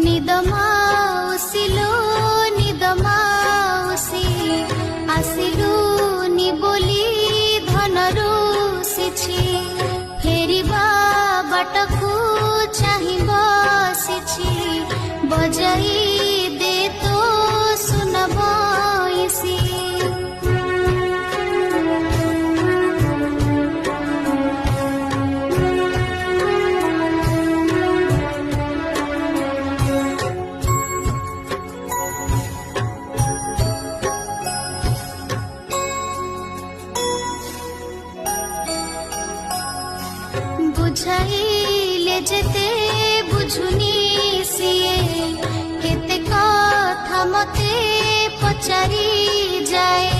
निद माउसी लो निद माउसी आसिलु नि बोली धनरु सिछि फेरिबा बाटकु चाहि बसिछि बजाई दे तो सुनबाइसी बुझाइले जेते बुझुनी सिए केते कथा मते पचारी जाए